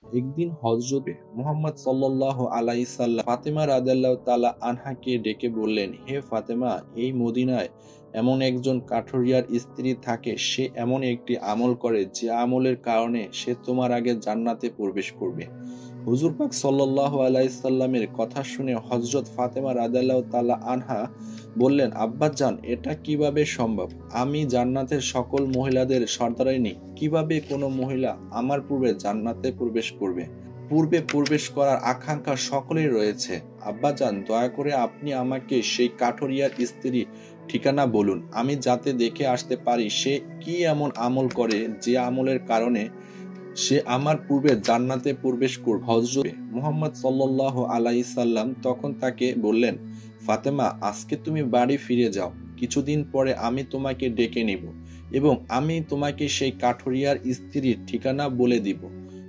একদিন হযরত মুহাম্মদ সাল্লাল্লাহু আলাইহি সাল্লাম ফাতেমা রাদিয়াল্লাহু তাআলা আনহাকে ডেকে বললেন, হে ফাতেমা, এই মদিনায় এমন একজন কাঠুরিয়ার স্ত্রী থাকে, সে এমন একটি আমল করে যে আমলের কারণে সে তোমার আগে জান্নাতে প্রবেশ করবে। হুজুর পাক সাল্লাল্লাহু আলাইহি সাল্লামের কথা শুনে হযরত ফাতেমা রাদিয়াল্লাহু তাআলা আনহা বললেন, আব্বাজান, এটা কিভাবে সম্ভব? আমি জান্নাতের সকল মহিলাদের সর্দারিনী, কিভাবে কোনো মহিলা আমার পূর্বে জান্নাতে প্রবেশ করবে? পূর্বে প্রবেশ করার আকাঙ্ক্ষা সকলের রয়েছে। আব্বাজান, দয়া করে আপনি আমাকে সেই কাঠুরিয়ার স্ত্রীর ঠিকানা বলুন, আমি যাতে দেখে আসতে পারি সে কি এমন আমল করে যে আমলের কারণে সে আমার পূর্বে জান্নাতে প্রবেশ করবে। হযরত মুহাম্মদ সাল্লাল্লাহু আলাইহি সাল্লাম তখন তাকে বললেন, ফাতেমা, আজকে তুমি বাড়ি ফিরে যাও। কিছুদিন পরে আমি তোমাকে ডেকে নিব এবং আমি তোমাকে সেই কাঠুরিয়ার স্ত্রীর ঠিকানা বলে দিব।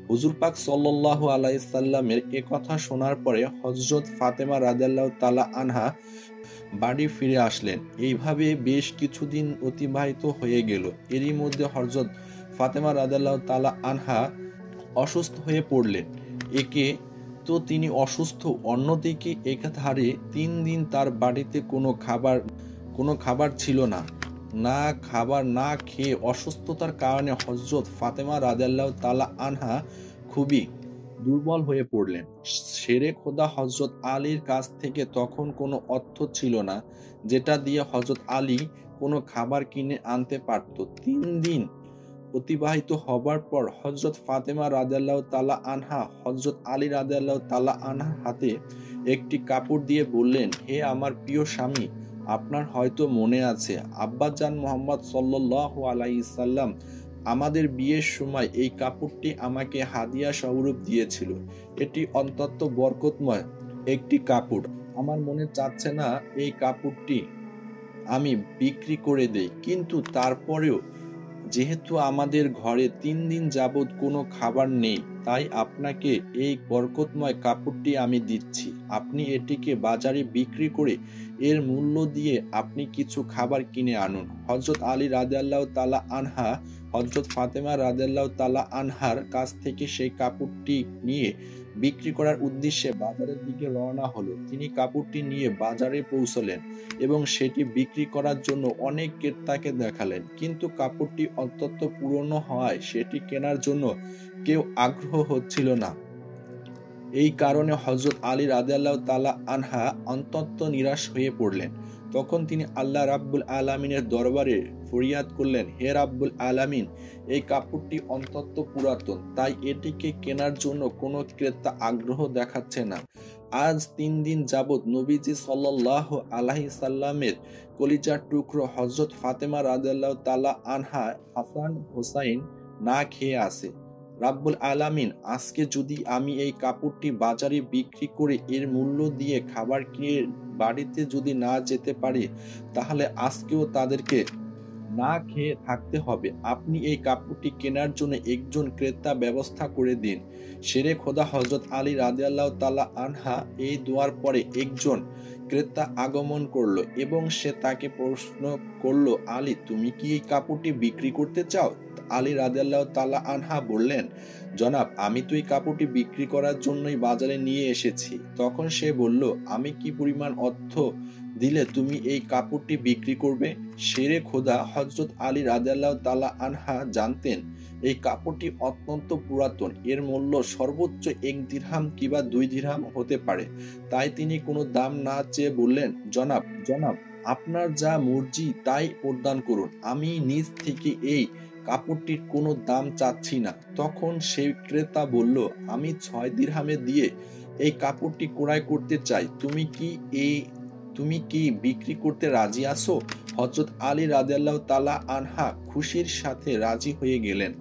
হুজুর পাক সাল্লাল্লাহু আলাইহি সাল্লামের এ কথা শোনার পরে হযরত ফাতেমা রাদিয়াল্লাহু তাআলা আনহা বাড়ি ফিরে আসলেন। এইভাবে বেশ কিছুদিন অতিবাহিত হয়ে গেল। এরই মধ্যে হযরত ফাতেমা রাদিয়াল্লাহু তাআলা আনহা অসুস্থ হয়ে পড়লেন। একে তো তিনি অসুস্থ, অন্যদিকে একাধারে ৩ দিন তার বাড়িতে কোনো খাবার ছিল না। না খাবার না খেয়ে অসুস্থতার কারণে হযরত ফাতেমা রাদিয়াল্লাহু তাআলা আনহা খুবই দুর্বল হয়ে পড়লেন। শেরে খোদা হযরত আলীর কাছ থেকে তখন কোনো অর্থ ছিল না, যেটা দিয়ে হযরত আলী কোনো খাবার কিনে আনতে পারত। ৩ দিন অতিবাহিত হবার পর হযরত ফাতেমা রাদিয়াল্লাহু তাআলা আনহা হযরত আলী রাদিয়াল্লাহু তাআলা আনহার হাতে একটি কাপড় দিয়ে বললেন, হে আমার প্রিয় স্বামী, আপনার হয়তো মনে আছে আব্বাজান মুহাম্মদ সাল্লাল্লাহু আলাইহি সাল্লাম আমাদের বিয়ের সময় এই কাপড়টি আমাকে হাদিয়া স্বরূপ দিয়েছিল। এটি অত্যন্ত বরকতময় একটি কাপড়। আমার মনে চাচ্ছে না এই কাপড়টি আমি বিক্রি করে দেই, কিন্তু তারপরেও যেহেতু আমাদের ঘরে ৩ দিন যাবৎ কোনো খাবার নেই, তাই আপনাকে এই বরকতময় কাপড়টি আমি দিচ্ছি। আপনি এটিকে বাজারে বিক্রি করে এর মূল্য দিয়ে আপনি কিছু খাবার কিনে আনুন। হযরত আলী রাদিয়াল্লাহু তাআলা আনহা হযরত ফাতেমা রাদিয়াল্লাহু তাআলা আনহার কাছ থেকে সেই কাপড়টি নিয়ে বিক্রি করার উদ্দেশ্যে বাজারের দিকে রওনা হলো। তিনি কাপড়টি নিয়ে বাজারে পৌঁছলেন এবং সেটি বিক্রি করার জন্য অনেক ক্রেতাকে দেখালেন, কিন্তু কাপড়টি অত্যন্ত পুরনো হওয়ায় সেটি কেনার জন্য কেউ আগ্রহ হচ্ছিল না। এই কারণে হযরত আলী রাদিয়াল্লাহু তাআলা আনহা অত্যন্ত নিরাশ হয়ে পড়লেন। তখন তিনি আল্লাহ রাব্বুল আলামিনের দরবারে ফরিয়াদ করলেন, হে রাব্বুল আলামিন, এই কাপড়টি অত্যন্ত পুরাতন, তাই এটিকে কেনার জন্য কোনো ক্রেতা আগ্রহ দেখাচ্ছে না। আজ ৩ দিন যাবৎ নবীজি সাল্লাল্লাহু আলাইহি সাল্লামের কলিজার টুকরো হযরত ফাতেমা রাদিয়াল্লাহু তাআলা আনহা হাসান হোসাইন না খেয়ে আছে। রাব্বুল আলামিন, আজকে যদি আমি এই কাপড়টি বাজারে বিক্রি করে এর মূল্য দিয়ে খাবার কিনে বাড়িতে যদি না যেতে পারি, তাহলে আজকেও তাদেরকে না খেয়ে থাকতে হবে। আপনি এই কাপড়টি কেনার জন্য একজন ক্রেতা ব্যবস্থা করে দিন। শেরে খোদা হযরত আলী রাদিয়াল্লাহু তাআলা আনহা এই দোয়ার পরে একজন ক্রেতা আগমন করলো এবং সে তাকে প্রশ্ন করলো, আলী, তুমি কি এই কাপড়টি বিক্রি করতে চাও? আলী রাদিয়াল্লাহু তাআলা আনহা বললেন, জনাব, আমি তো এই কাপড়টি বিক্রি করার জন্যই বাজারে নিয়ে এসেছি। তখন সে বলল, আমি কি পরিমাণ অর্থ দিলে তুমি এই কাপড়টি বিক্রি করবে? শেরে খোদা হযরত আলী রাদিয়াল্লাহু তাআলা আনহা জানতেন এই কাপড়টি অত্যন্ত পুরাতন, এর মূল্য সর্বোচ্চ ১ দিরহাম কিংবা ২ দিরহাম হতে পারে। তাই তিনি কোনো দাম না চেয়ে বললেন, জনাব, আপনার যা মর্জি তাই প্রদান করুন, আমি নিজ থেকে এই কাপড়টির কোনো দাম চাচ্ছি না। তখন সেই ক্রেতা বলল, আমি ৬ দিরহামে দিয়ে এই কাপড়টি ক্রয় করতে চাই, তুমি কি বিক্রি করতে রাজি আছো? হযরত আলী রাদিয়াল্লাহু তাআলা আনহা খুশির সাথে রাজি হয়ে গেলেন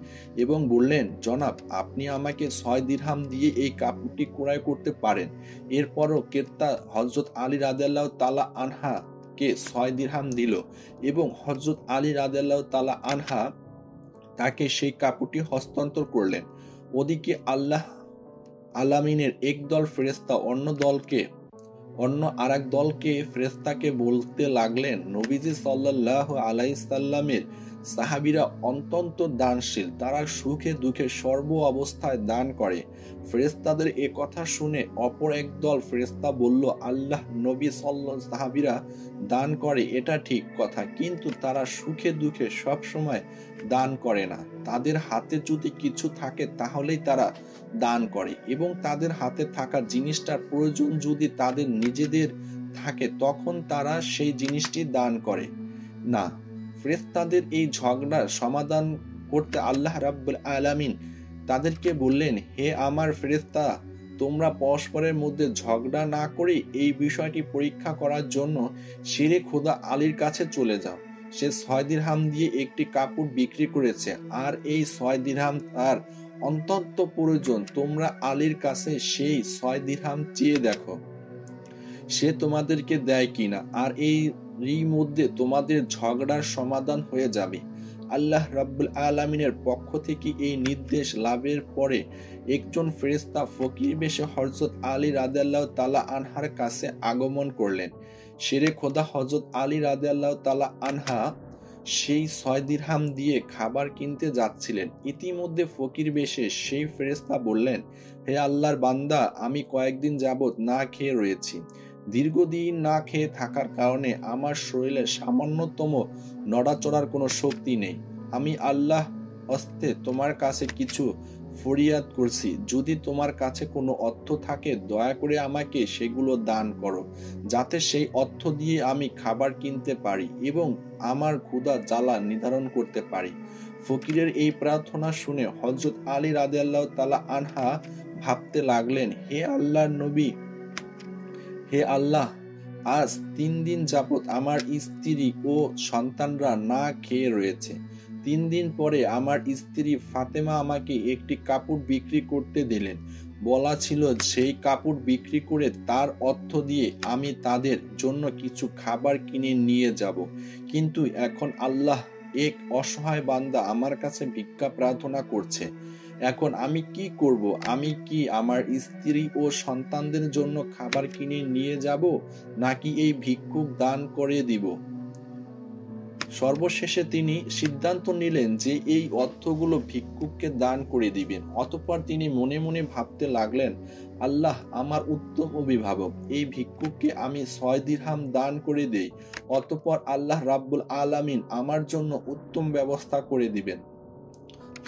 এবং বললেন, জনাব, আপনি আমাকে ৬ দিরহাম দিয়ে এই কাপড়টি ক্রয় করতে পারেন। এরপরও ক্রেতা হযরত আলী রাদিয়াল্লাহু তাআলা আনহা কে ৬ দিরহাম দিল এবং হযরত আলী রাদিয়াল্লাহু তাআলা আনহা তাকে সেই কাপড়টি হস্তান্তর করলেন। ওদিকে আল্লাহ আলামিনের একদল ফেরেশতা অন্য আরেক দলকে ফেরেশতাকে বলতে লাগলেন, নবীজি সাল্লাল্লাহু আলাইহি সাল্লামের সাহাবীরা অত্যন্ত দানশীল, তারা সুখে দুঃখে সর্ব অবস্থায় দান করে। ফেরেশতাদের এ কথা শুনে অপর একদল ফেরেশতা বলল, আল্লাহ নবী সাহাবীরা দান করে এটা ঠিক কথা, কিন্তু তারা সুখে দুঃখে সব সময় দান করে না। তাদের হাতে যদি কিছু থাকে তাহলেই তারা দান করে, এবং তাদের হাতে থাকা জিনিসটার প্রয়োজন যদি তাদের নিজেদের থাকে তখন তারা সেই জিনিসটি দান করে না। ফেরেশতাদের এই ঝগড়ার সমাধান করতে আল্লাহ রাব্বুল আলামিন তাদেরকে বললেন, হে আমার ফেরেশতা, তোমরা পরস্পরের মধ্যে ঝগড়া না করে এই বিষয়টি পরীক্ষা করার জন্য শিরে খোদা আলীর কাছে চলে যাও। সে 6 দিরহাম দিয়ে একটি কাপড় বিক্রি করেছে, আর এই 6 দিরহাম তার অত্যন্ত প্রয়োজন। তোমরা আলীর কাছে সেই 6 দিরহাম চেয়ে দেখো সে তোমাদেরকে দেয় কিনা, আর এই মধ্যে তোমাদের ঝগড়ার সমাধান হয়ে যাবে। আল্লাহ রাব্বুল আলামিনের পক্ষ থেকে এই নির্দেশ লাভের পরে একজন ফেরেশতা ফকির বেশে হযরত আলী রাদিয়াল্লাহু তাআলা আনহার কাছে আগমন করলেন। শেরে খোদা হযরত আলী রাদিয়াল্লাহু তাআলা আনহা সেই 6 দিরহাম দিয়ে খাবার কিনতে যাচ্ছিলেন। ইতিমধ্যে ফকির বেশে সেই ফেরেশতা বললেন, হে আল্লাহর বান্দা, আমি কয়েকদিন যাবত না খেয়ে রয়েছি। দীর্ঘদিন না খেয়ে থাকার কারণে আমার শরীরে সামান্যতম নড়াচড়ার কোনো শক্তি নেই। আমি আল্লাহ হস্তে তোমার কাছে কিছু ফরিয়াদ করছি। যদি তোমার কাছে কোনো অর্থ থাকে দয়া করে আমাকে সেগুলো দান করো, যাতে সেই অর্থ দিয়ে আমি খাবার কিনতে পারি এবং আমার ক্ষুধা জ্বালা নির্ধারণ করতে পারি। ফকিরের এই প্রার্থনা শুনে হযরত আলী রাদিয়াল্লাহু তাআলা আনহা ভাবতে লাগলেন, হে আল্লাহর নবী, হে আল্লাহ, আজ 3 দিন যাবত আমার স্ত্রী ও সন্তানরা না খেয়ে রয়েছে। 3 দিন পরে আমার স্ত্রী ফাতেমা আমাকে একটি কাপড় বিক্রি করতে দিলেন। বলা ছিল সেই কাপড় বিক্রি করে তার অর্থ দিয়ে আমি তাদের জন্য কিছু খাবার কিনে নিয়ে যাব। কিন্তু এখন আল্লাহ, এক অসহায় বান্দা আমার কাছে ভিক্ষা প্রার্থনা করছে। এখন আমি কি করব? আমি কি আমার স্ত্রী ও সন্তানদের জন্য খাবার কিনে নিয়ে যাব, নাকি এই ভিক্ষুক দান করে দিব? সর্বশেষে তিনি সিদ্ধান্ত নিলেন যে এই অর্থগুলো ভিক্ষুককে দান করে দিবেন। অতঃপর তিনি মনে মনে ভাবতে লাগলেন, আল্লাহ আমার উত্তম অভিভাবক, এই ভিক্ষুককে আমি 6 দিরহাম দান করে দেই, অতঃপর আল্লাহ রাব্বুল আলামিন আমার জন্য উত্তম ব্যবস্থা করে দিবেন।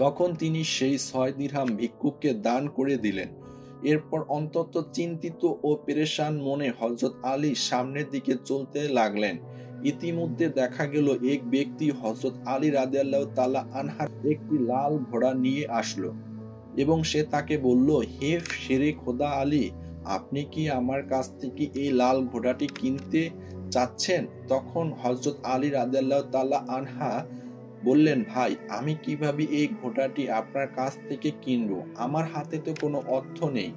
তখন তিনি সেই 6 দিরহাম ভিক্ষুককে দান করে দিলেন। এরপর অন্তত চিন্তিত ও পেরেশান মনে হযরত আলী সামনের দিকে চলতে লাগলেন। ইতিমধ্যে দেখা গেল এক ব্যক্তি হযরত আলী রাদিয়াল্লাহু তাআলা আনহার একটি লাল ঘোড়া নিয়ে আসলো এবং সে তাকে বলল, হে শেরে খোদা আলী, আপনি কি আমার কাছ থেকে এই লাল ঘোড়াটি কিনতে চাচ্ছেন? তখন হযরত আলী রাদিয়াল্লাহু তাআলা আনহা বললেন, ভাই, আমি কিভাবে এই ঘোড়াটি আপনার কাছ থেকে কিনবো? আমার হাতে তো কোনো অর্থ নেই।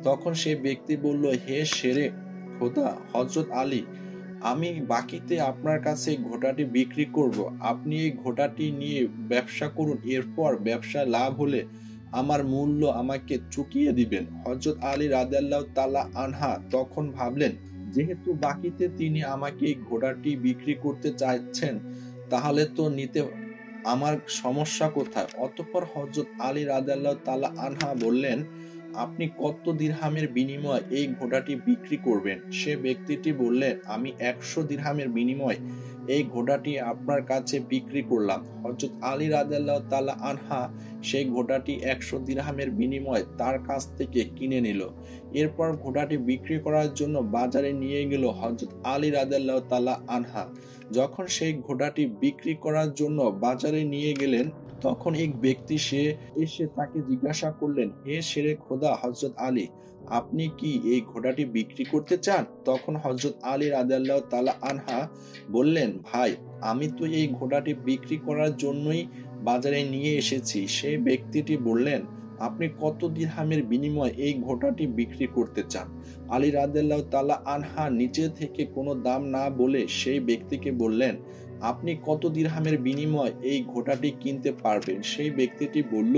তখন সে ব্যক্তি বলল, হে শেরে খোদা হযরত আলী, আমি বাকিতে আপনার কাছে ঘোড়াটি বিক্রি করব। আপনি এই ঘোড়াটি নিয়ে ব্যবসা করুন, এরপর ব্যবসায় লাভ হলে আমার মূল্য আমাকে চুকিয়ে দিবেন। হযরত আলী রাদিয়াল্লাহু তাআলা আনহা তখন ভাবলেন, যেহেতু বাকিতে তিনি আমাকে এই ঘোড়াটি বিক্রি করতে চাইছেন, তাহলে তো নিতে আমার সমস্যা কোথায়? অতঃপর হযরত আলী রাদিয়াল্লাহু তাআলা আনহা বললেন, আপনি কত দিরহামের বিনিময়ে এই ঘোড়াটি বিক্রি করবেন? সে ব্যক্তিটি বললেন, আমি 100 দিরহামের বিনিময়ে এই ঘোড়াটি আপনার কাছে বিক্রি করলাম। হযরত আলী রাদিয়াল্লাহু তাআলা আনহা সেই ঘোড়াটি 100 দিরহামের বিনিময়ে তার কাছ থেকে কিনে নিল। এরপর ঘোড়াটি বিক্রি করার জন্য বাজারে নিয়ে গেল হযরত আলী রাদিয়াল্লাহু তাআলা আনহা। যখন সেই ঘোড়াটি বিক্রি করার জন্য বাজারে নিয়ে গেলেন, তখন এক ব্যক্তি সে এসে তাকে জিজ্ঞাসা করলেন, হে শেরে খোদা হযরত আলী, আপনি কি এই ঘোড়াটি বিক্রি করতে চান? তখন হযরত আলী রাদিয়াল্লাহু তাআলা আনহা বললেন, ভাই, আমি তো এই ঘোড়াটি বিক্রি করার জন্যই বাজারে নিয়ে এসেছি। সেই ব্যক্তিটি বললেন, আপনি কত দিরহামের বিনিময়ে এই ঘোড়াটি বিক্রি করতে চান? আলী রাদিয়াল্লাহু তাআলা আনহা নিচে থেকে কোনো দাম না বলে সেই ব্যক্তিকে বললেন, আপনি কত দিরহামের বিনিময়ে এই ঘোড়াটি কিনতে পারবেন? সেই ব্যক্তিটি বলল,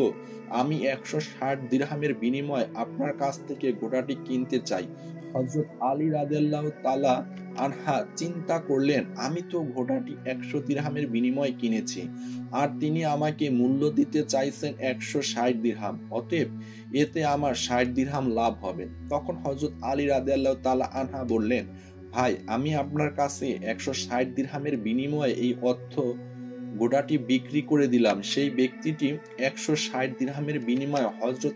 আমি 160 দিরহামের বিনিময়ে আপনার কাছ থেকে ঘোড়াটি কিনতে চাই। হযরত আলী রাদিয়াল্লাহু তাআলা আনহা চিন্তা করলেন, আমি তো ঘোড়াটি 100 দিরহামের বিনিময়ে কিনেছি, আর তিনি আমাকে মূল্য দিতে চাইছেন 160 দিরহাম। অতএব এতে আমার 60 দিরহাম লাভ হবে। তখন হযরত আলী রাদিয়াল্লাহু তাআলা আনহা বললেন, ভাই, আমি আপনার কাছে 160 দিরহামের বিনিময়ে এই ঘোড়াটি বিক্রি করে দিলাম। সেই ব্যক্তিটি 160 দিরহামের বিনিময়ে হযরত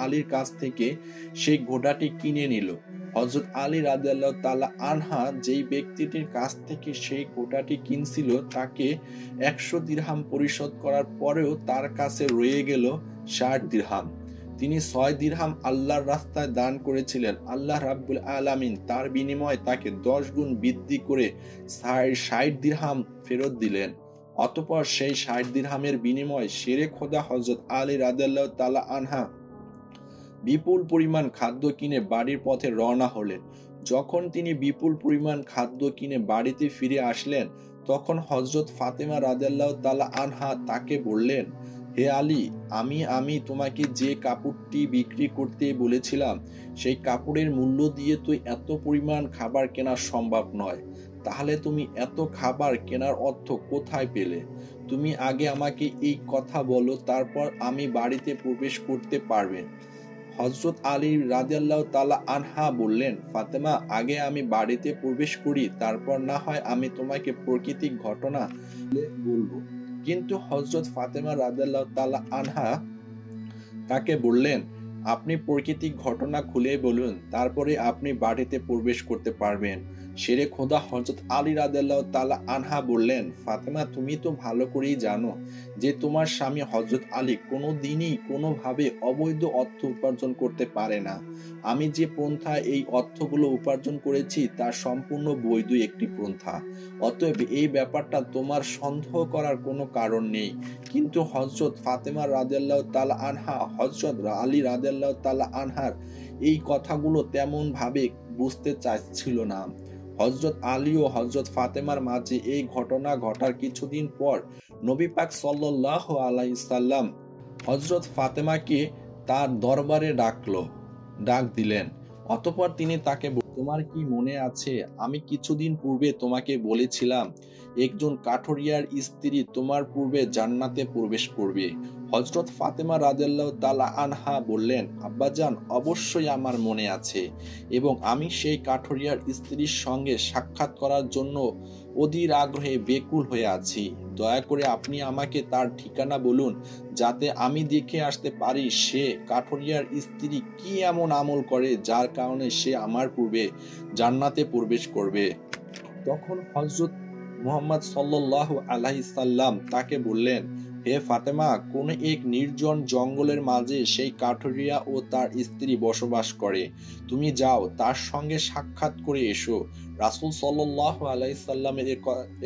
আলীর কাছ থেকে সেই ঘোড়াটি কিনে নিল। হযরত আলী রাদিয়াল্লাহু তাআলা আনহা যেই ব্যক্তিটির কাছ থেকে সেই ঘোড়াটি কিনছিল তাকে 100 দিরহাম পরিশোধ করার পরেও তার কাছে রয়ে গেল 60 দিরহাম। তিনি 6 দিরহাম আল্লাহর রাস্তায় দান করেছিলেন। আল্লাহ রাব্বুল আলামিন তার বিনিময়ে তাকে 10 গুণ বৃদ্ধি করে 60 দিরহাম ফেরত দিলেন। অতঃপর সেই 60 দিরহামের বিনিময়ে শেরে খোদা হযরত আলী রাদিয়াল্লাহু তাআলা আনহা বিপুল পরিমাণ খাদ্য কিনে বাড়ির পথে রওনা হলেন। যখন তিনি বিপুল পরিমাণ খাদ্য কিনে বাড়িতে ফিরে আসলেন, তখন হযরত ফাতেমা রাদিয়াল্লাহু তাআলা আনহা তাকে বললেন, হে আলী, আমি তোমাকে যে কাপড়টি বিক্রি করতে বলেছিলাম, সেই কাপড়ের মূল্য দিয়ে তো এত পরিমাণ খাবার কেনা সম্ভব নয়। তাহলে তুমি এত খাবার কেনার অর্থ কোথায় পেলে? তুমি আগে আমাকে এই কথা বলো, তারপর আমি বাড়িতে প্রবেশ করতে পারবে। হযরত আলী রাদিয়াল্লাহু তাআলা আনহা বললেন, ফাতেমা, আগে আমি বাড়িতে প্রবেশ করি, তারপর না হয় আমি তোমাকে প্রাকৃতিক ঘটনা বলবো। কিন্তু হযরত ফাতেমা রাদিয়াল্লাহু তাআলা আনহা তাকে বললেন, আপনি প্রাকৃতিক ঘটনা খুলে বলুন, তারপরে আপনি বাড়িতে প্রবেশ করতে পারবেন। শেরে খোদা হযরত আলী রাদিয়াল্লাহু তাআলা আনহা বললেন, ফাতেমা, তুমি তো ভালো করেই জানো যে তোমার স্বামী হযরত আলী কোনোদিনই কোনোভাবে অবৈধ অর্থ উপার্জন করতে পারে না। আমি যে পন্থায় এই অর্থগুলো উপার্জন করেছি তা সম্পূর্ণ বৈধ একটি পন্থা। অতএব এই ব্যাপারটা তোমার সন্দেহ করার কোনো কারণ নেই। কিন্তু হযরত ফাতেমা রাদিয়াল্লাহু তাআলা আনহা হযরত আলী রাদিয়াল্লাহু তাআলা আনহার এই কথাগুলো তেমন ভাবে বুঝতে চাচ্ছিল না। হযরত আলী ও হযরত ফাতেমার মাঝে এই ঘটনা ঘটার কিছুদিন পর নবী পাক সাল্লাল্লাহু আলাইহি সাল্লাম হযরত ফাতেমাকে তার দরবারে ডাক দিলেন। অতঃপর তিনি তাকে তোমার কি মনে আছে, আমি কিছুদিন পূর্বে তোমাকে বলেছিলাম একজন কাঠুরিয়ার স্ত্রী তোমার পূর্বে জান্নাতে প্রবেশ করবে? হযরত ফাতেমা রাদিয়াল্লাহু তাআলা আনহা বললেন, আব্বাজান, অবশ্যই আমার মনে আছে, এবং আমি সেই কাঠুরিয়ার স্ত্রীর সঙ্গে সাক্ষাৎ করার জন্য অধীর আগ্রহে বেকুল হয়ে আছি। দয়া করে আপনি আমাকে তার ঠিকানা বলুন, যাতে আমি দেখে আসতে পারি সে কাঠুরিয়ার স্ত্রী কি এমন আমল করে যার কারণে সে আমার পূর্বে জান্নাতে প্রবেশ করবে। তখন হযরত মুহাম্মদ সাল্লাল্লাহু আলাইহি সাল্লাম তাকে বললেন, হে ফাতেমা, কোন এক নির্জন জঙ্গলের মাঝে সেই কাঠুরিয়া ও তার স্ত্রী বসবাস করে। তুমি যাও, তার সঙ্গে সাক্ষাৎ করে এসো। রাসূল সাল্লাল্লাহু আলাইহি সাল্লামের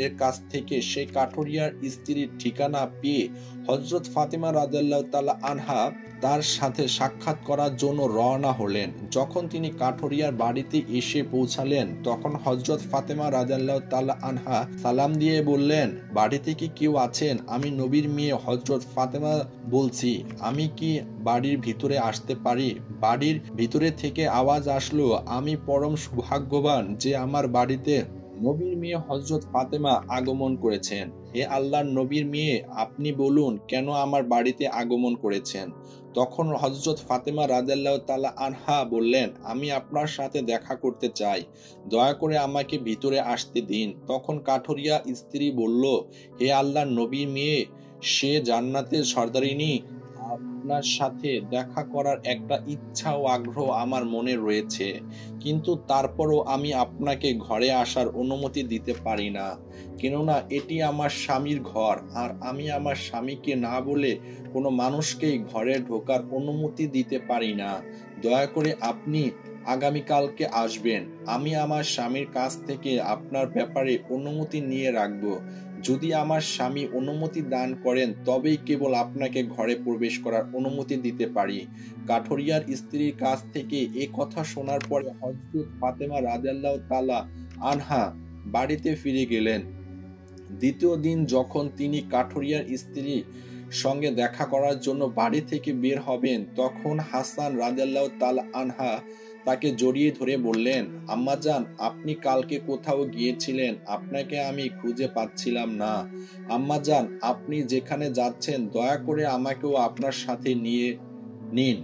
এর কাছ থেকে সেই কাঠুরিয়ার স্ত্রীর ঠিকানা পেয়ে হযরত ফাতেমা রাদিয়াল্লাহু তাআলা আনহা তার সাথে সাক্ষাৎ করার জন্য রওনা হলেন। যখন তিনি কাঠুরিয়ার বাড়িতে এসে পৌঁছালেন, তখন হযরত ফাতেমা রাদিয়াল্লাহু তাআলা আনহা সালাম দিয়ে বললেন, বাড়িতে কি কেউ আছেন? আমি নবীর মেয়ে হযরত ফাতেমা বলছি, আমি কি বাড়ির ভিতরে আসতে পারি? বাড়ির ভিতরে থেকে আওয়াজ আসলো, আমি পরম সৌভাগ্যবান যে আমার বাড়িতে নবীর মেয়ে হযরত ফাতেমা আগমন করেছেন। হে আল্লাহর নবীর মেয়ে, আপনি বলুন কেন আমার বাড়িতে আগমন করেছেন? তখন হযরত ফাতেমা রাদিয়াল্লাহু তাআলা আনহা বললেন, আমি আপনার সাথে দেখা করতে চাই, দয়া করে আমাকে ভিতরে আসতে দিন। তখন কাঠুরিয়া স্ত্রী বলল, হে আল্লাহর নবীর মেয়ে, সে জান্নাতের সর্দারিনী, আপনার সাথে দেখা করার একটা ইচ্ছা ও আগ্রহ আমার মনে রয়েছে, কিন্তু তারপরও আমি আপনাকে ঘরে আসার অনুমতি দিতে পারি না, কেননা এটি আমার স্বামীর ঘর, আর আমি আমার স্বামীকে না বলে কোনো মানুষকেই ঘরে ঢোকার অনুমতি দিতে পারি না। দয়া করে আপনি আগামীকালকে আসবেন। আমি আমার স্বামীর কাছ থেকে আপনার ব্যাপারে অনুমতি নিয়ে রাখব। যদি আমার স্বামী অনুমতি দান করেন তবেই কেবল আপনাকে ঘরে প্রবেশ করার অনুমতি দিতে পারি। কাঠুরিয়ার স্ত্রীর কাছ থেকে এ কথা শোনার পরে হযরত ফাতেমা রাদিয়াল্লাহু তাআলা আনহা বাড়িতে ফিরে গেলেন। দ্বিতীয় দিন যখন তিনি কাঠুরিয়ার স্ত্রীর সঙ্গে দেখা করার জন্য বাড়ি থেকে বের হবেন, তখন হাসান রাদিয়াল্লাহু তাআলা আনহা তাকে জড়িয়ে ধরে বললেন, আম্মাজান, আপনি কালকে কোথাও গিয়েছিলেন, আপনাকে আমি খুঁজে পাচ্ছিলাম না। আম্মাজান, আপনি যেখানে যাচ্ছেন দয়া করে আমাকেও আপনার সাথে নিয়ে নিন।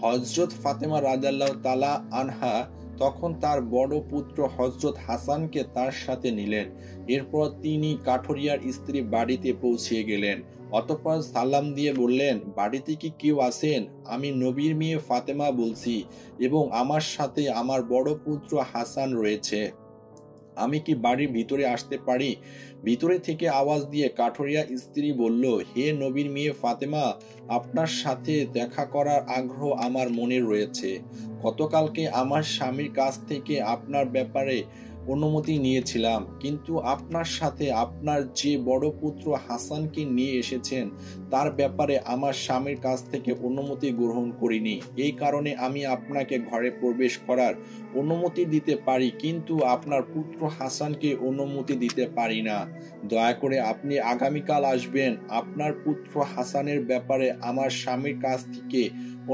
হযরত ফাতেমা রাদিয়াল্লাহু তাআলা আনহা তখন তার বড় পুত্র হযরত হাসানকে তার সাথে নিলেন। এরপর তিনি কাঠুরিয়ার স্ত্রী বাড়িতে পৌঁছে গেলেন। অতঃপর সালাম দিয়ে বললেন, বাড়িতে কি কেউ আছেন? আমি নবীর মেয়ে ফাতেমা বলছি এবং আমার সাথে আমার বড় পুত্র হাসান রয়েছে। আমি কি বাড়ির ভিতরে আসতে পারি? ভিতরে থেকে আওয়াজ দিয়ে কাঠুরিয়া স্ত্রী বলল, হে নবীর মেয়ে ফাতেমা, আপনার সাথে দেখা করার আগ্রহ আমার মনে রয়েছে। গতকালকে আমার স্বামীর কাছ থেকে আপনার ব্যাপারে অনুমতি নিয়েছিলাম, কিন্তু আপনার সাথে আপনার যে বড় পুত্র হাসানকে নিয়ে এসেছেন তার ব্যাপারে আমার স্বামীর কাছ থেকে অনুমতি গ্রহণ করিনি। এই কারণে আমি আপনাকে ঘরে প্রবেশ করার অনুমতি দিতে পারি, কিন্তু আপনার পুত্র হাসানকে অনুমতি দিতে পারি না। দয়া করে আপনি আগামীকাল আসবেন। আপনার পুত্র হাসানের ব্যাপারে আমার স্বামীর কাছ থেকে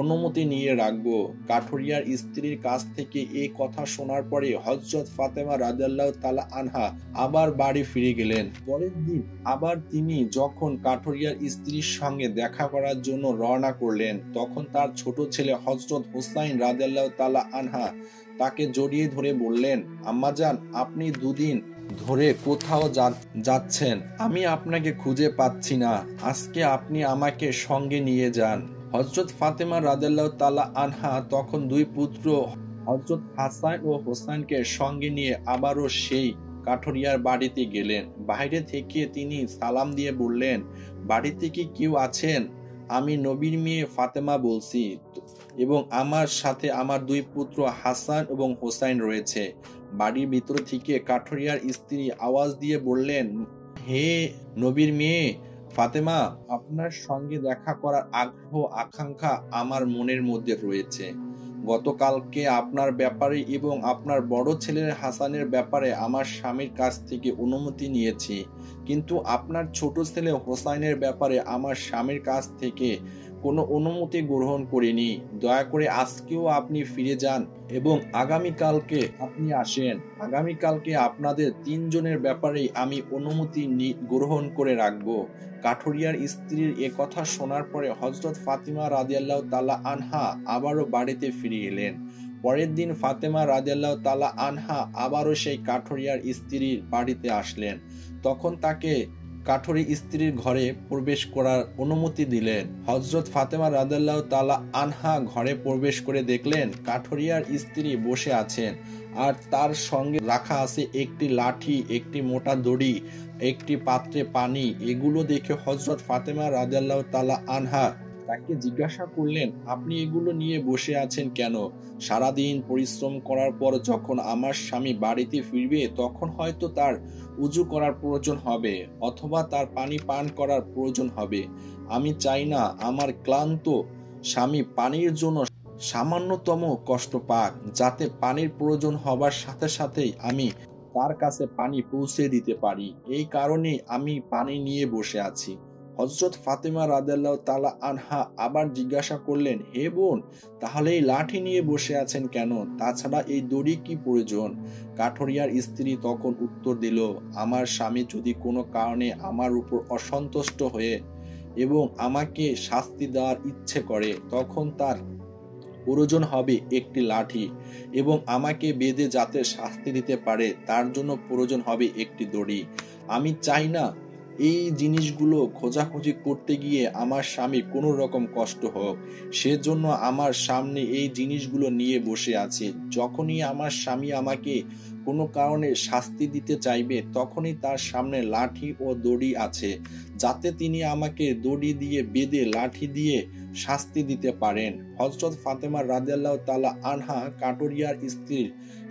অনুমতি নিয়ে রাখবো। কাঠুরিয়ার স্ত্রীর কাছ থেকে এই কথা শোনার পরে হযরত ফাতেমা রাদিয়াল্লাহু তাআলা আনহা আবার বাড়ি ফিরে গেলেন। পরের দিন আবার তিনি যখন কাঠুরিয়ার স্ত্রীর সঙ্গে দেখা করার জন্য রওনা করলেন, তখন তার ছোট ছেলে হযরত হুসাইন রাদিয়াল্লাহু তাআলা আনহা তাকে জড়িয়ে ধরে বললেন, আম্মাজান, আপনি দুদিন ধরে কোথাও যাচ্ছেন, আমি আপনাকে খুঁজে পাচ্ছি না। আজকে আপনি আমাকে সঙ্গে নিয়ে যান। হযরত ফাতেমা রাদিয়াল্লাহু তাআলা আনহা তখন দুই পুত্র হযরত হাসান ও হোসেনকে সঙ্গে নিয়ে আবারও সেই কাঠুরিয়ার বাড়িতে গেলেন। বাইরে থেকে তিনি সালাম দিয়ে বললেন, বাড়িতে কি কেউ আছেন? আমি নবীর মেয়ে ফাতেমা বলছি এবং আমার সাথে আমার দুই পুত্র হাসান এবং হোসাইন রয়েছে। বাড়ির ভিতর থেকে কাঠুরিয়ার স্ত্রী আওয়াজ দিয়ে বললেন, হে নবীর মেয়ে ফাতেমা, আপনার সঙ্গে দেখা করার আগ্রহ আকাঙ্ক্ষা আমার মনের মধ্যে রয়েছে। গতকালকে আপনার ব্যাপারে এবং আপনার বড় ছেলের হাসানের ব্যাপারে আমার স্বামীর কাছ থেকে অনুমতি নিয়েছি, কিন্তু আপনার ছোট ছেলে হোসাইনের ব্যাপারে আমার স্বামীর কাছ থেকে কোনো অনুমতি গ্রহণ করিনি। দয়া করে আজকেও আপনি ফিরে যান এবং আগামীকালকে আপনি আসেন। আগামীকালকে আপনাদের তিনজনের ব্যাপারেই আমি অনুমতি গ্রহণ করে রাখব। কাঠুরিয়ার স্ত্রীর এ কথা শোনার পরে হযরত ফাতেমা রাদিয়াল্লাহু তাআলা আনহা আবারও বাড়িতে ফিরে এলেন। পরের দিন ফাতেমা রাদিয়াল্লাহু তাআলা আনহা আবারও সেই কাঠুরিয়ার স্ত্রীর বাড়িতে আসলেন। তখন তাকে কাঠুরি স্ত্রীর ঘরে প্রবেশ করার অনুমতি দিলেন। হযরত ফাতেমা রাদিয়াল্লাহু তাআলা আনহা ঘরে প্রবেশ করে দেখলেন কাঠুরিয়ার স্ত্রী বসে আছেন আর তার সঙ্গে রাখা আছে একটি লাঠি, একটি মোটা দড়ি, একটি পাত্রে পানি। এগুলো দেখে হযরত ফাতেমা রাদিয়াল্লাহু তাআলা আনহা তাকে জিজ্ঞাসা করলেন, আপনি এগুলো নিয়ে বসে আছেন কেন? সারাদিন পরিশ্রম করার পর যখন আমার স্বামী বাড়িতে ফিরবে তখন হয়তো তার উজু করার প্রয়োজন হবে অথবা তার পানি পান করার প্রয়োজন হবে। আমি চাই না আমার ক্লান্ত স্বামী পানির জন্য সামান্যতম কষ্ট পাক, যাতে পানির প্রয়োজন হবার সাথে সাথেই আমি তার কাছে পানি পৌঁছে দিতে পারি। এই কারণে আমি পানি নিয়ে বসে আছি। হযরত ফাতেমা রাদিয়াল্লাহু তাআলা আনহা আবার জিজ্ঞাসা করলেন, হে বোন, তাহলে এই লাঠি নিয়ে বসে আছেন কেন? তাছাড়া এই দড়ি কি প্রয়োজন? কাঠুরিয়ার স্ত্রী তখন উত্তর দিল, আমার স্বামী যদি কোনো কারণে আমার উপর অসন্তুষ্ট হয়ে এবং আমাকে শাস্তি দেওয়ার ইচ্ছে করে তখন তার প্রয়োজন হবে একটি লাঠি, এবং আমাকে বেঁধে যাতে শাস্তি দিতে পারে তার জন্য প্রয়োজন হবে একটি দড়ি। আমি চাই না এই জিনিসগুলো খোঁজাখুঁজি করতে গিয়ে আমার স্বামী কোনো রকম কষ্ট হোক, সেজন্য আমার সামনে এই জিনিসগুলো নিয়ে বসে আছে। যখনই আমার স্বামী আমাকে কোনো কারণে শাস্তি দিতে চাইবে তখনই তার সামনে লাঠি ও দড়ি আছে, যাতে তিনি আমাকে দড়ি দিয়ে বেঁধে লাঠি দিয়ে শাস্তি দিতে পারেন। হযরত ফাতেমা রাদিয়াল্লাহু তাআলা আনহা কাঠুরিয়ার স্ত্রীর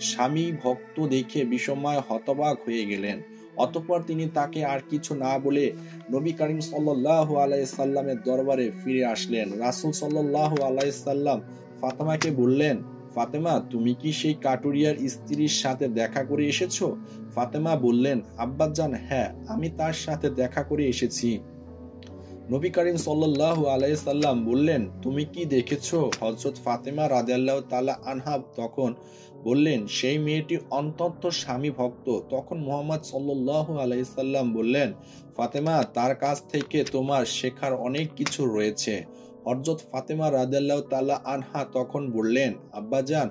স্বামী ভক্ত দেখে বিস্ময়ে হতবাক হয়ে গেলেন। অতঃপর তিনি তাকে আর কিছু না বলে নবী করিম সাল্লাল্লাহু আলাইহি সাল্লামের দরবারে ফিরে আসলেন। রাসূল সাল্লাল্লাহু আলাইহি সাল্লাম ফাতেমাকে বললেন, ফাতেমা, তুমি কি সেই কাঠুরিয়ার স্ত্রীর সাথে দেখা করে এসেছো? ফাতেমা বললেন, আব্বাজান, হ্যাঁ, আমি তার সাথে দেখা করে এসেছি। নবী করিম সাল্লাল্লাহু আলাইহি সাল্লাম বললেন, তুমি কি দেখেছো? হযরত ফাতেমা রাদিয়াল্লাহু তাআলা আনহা তখন বললেন, সেই মেয়েটি অন্তত স্বামী ভক্ত। তখন মুহাম্মদ সাল্লাল্লাহু আলাইহি সাল্লাম বললেন, ফাতেমা, তার কাছ থেকে তোমার শেখার অনেক কিছু রয়েছে। হযরত ফাতেমা রাদিয়াল্লাহু তাআলা আনহা তখন বললেন, আব্বাজান,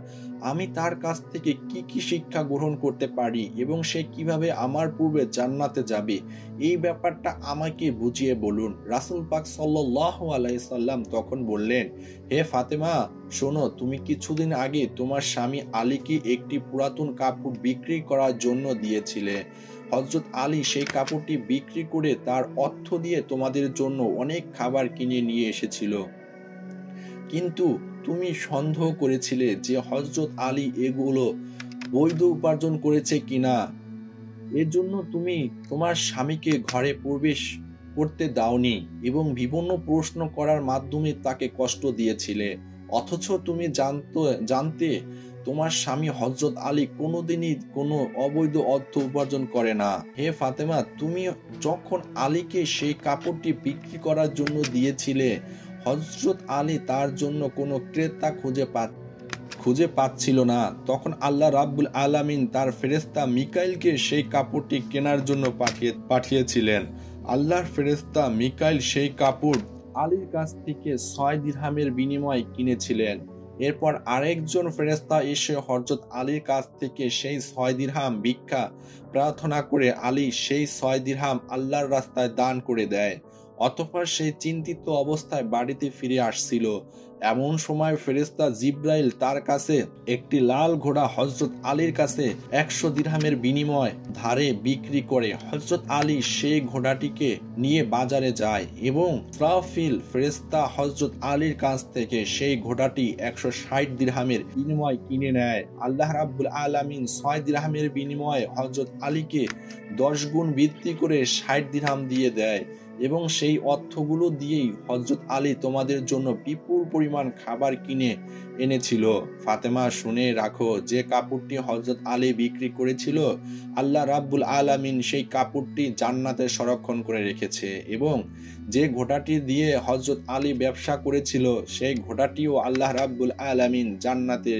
আমি তার কাছ থেকে কি কি শিক্ষা গ্রহণ করতে পারি এবং সে কিভাবে আমার পূর্বে জান্নাতে যাবে, এই ব্যাপারটা আমাকে বুঝিয়ে বলুন। রাসূল পাক সাল্লাল্লাহু আলাইহি সাল্লাম তখন বললেন, হে ফাতেমা, শোনো, তুমি কিছুদিন আগে তোমার স্বামী আলীকে একটি পুরাতন কাপড় বিক্রি করার জন্য দিয়েছিলে। হযরত আলী সেই কাপড়টি বিক্রি করে তার অর্থ দিয়ে তোমাদের জন্য অনেক খাবার কিনে নিয়ে এসেছিল। কিন্তু তুমি সন্দেহ করেছিলে যে হযরত আলী এগুলো বৈধ উপার্জন করেছে কিনা। এজন্য তুমি তোমার স্বামীকে ঘরে প্রবেশ করতে দাওনি এবং বিভিন্ন প্রশ্ন করার মাধ্যমে তাকে কষ্ট দিয়েছিলে। অথচ তুমি জানতে তোমার স্বামী হযরত আলী কোনোদিনই কোনো অবৈধ অর্থ উপার্জন করে না। হে ফাতেমা, তুমি যখন আলীকে সেই কাপড়টি বিক্রি করার জন্য দিয়েছিলে, হযরত আলী তার জন্য কোনো ক্রেতা খুঁজে পাচ্ছিল না। তখন আল্লাহ রাব্বুল আলামিন তার ফেরেশতা মিকাইলকে সেই কাপড়টি কেনার জন্য পাঠিয়েছিলেন। আল্লাহর ফেরেশতা মিকাইল সেই কাপড় আলীর কাছ থেকে 6 দিরহামের বিনিময়ে কিনেছিলেন। এরপর আরেকজন ফেরেশতা এসে হযরত আলীর কাছ থেকে সেই 6 দিরহাম ভিক্ষা প্রার্থনা করে আলী সেই 6 দিরহাম আল্লাহর রাস্তায় দান করে দেয়। অতঃপর সেই চিন্তিত অবস্থায় বাড়িতে ফিরে আসছিল। এমন সময় ফেরেশতা জিব্রাইল তার কাছে একটি লাল ঘোড়া হযরত আলীর কাছে 100 দিরহামের বিনিময়ে ধারে বিক্রি করে। হযরত আলী সেই ঘোড়াটিকে নিয়ে বাজারে যায় এবং ইসরাফিল ফেরেশতা হযরত আলীর কাছ থেকে সেই ঘোড়াটি 160 দিরহামের বিনিময়ে কিনে নেয়। আল্লাহ রাব্বুল আলামিন 6 দিরহামের বিনিময়ে হযরত আলীকে 10 গুণ বৃদ্ধি করে 60 দিরহাম দিয়ে দেয় এবং সেই অর্থগুলো দিয়েই হযরত আলী তোমাদের জন্য বিপুল পরিমাণ খাবার কিনে এনেছিল। ফাতেমা, শুনে রাখো, যে কাপড়টি হযরত আলী বিক্রি করেছিল, আল্লাহ রাব্বুল আলামিন সেই কাপড়টি জান্নাতে সংরক্ষণ করে রেখেছে এবং যে ঘোড়াটি দিয়ে হযরত আলী ব্যবসা করেছিল, সেই ঘোড়াটিও আল্লাহ রাব্বুল আলামিন জান্নাতে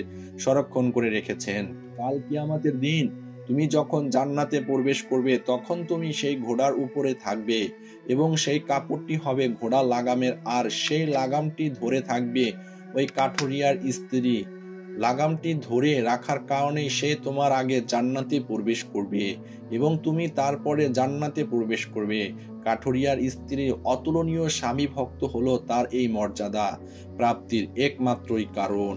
সংরক্ষণ করে রেখেছেন। কাল কিয়ামতের দিন তুমি যখন জান্নাতে প্রবেশ করবে, তখন তুমি সেই ঘোড়ার উপরে থাকবে এবং সেই কাপড়টি হবে ঘোড়া লাগামের, আর সেই লাগামটি ধরে থাকবে ওই কাঠুরিয়ার স্ত্রী। লাগামটি ধরে রাখার কারণেই সে তোমার আগে জান্নাতে প্রবেশ করবে এবং তুমি তারপরে জান্নাতে প্রবেশ করবে। কাঠুরিয়ার স্ত্রীর অতুলনীয় স্বামী ভক্ত হলো তার এই মর্যাদা প্রাপ্তির একমাত্রই কারণ।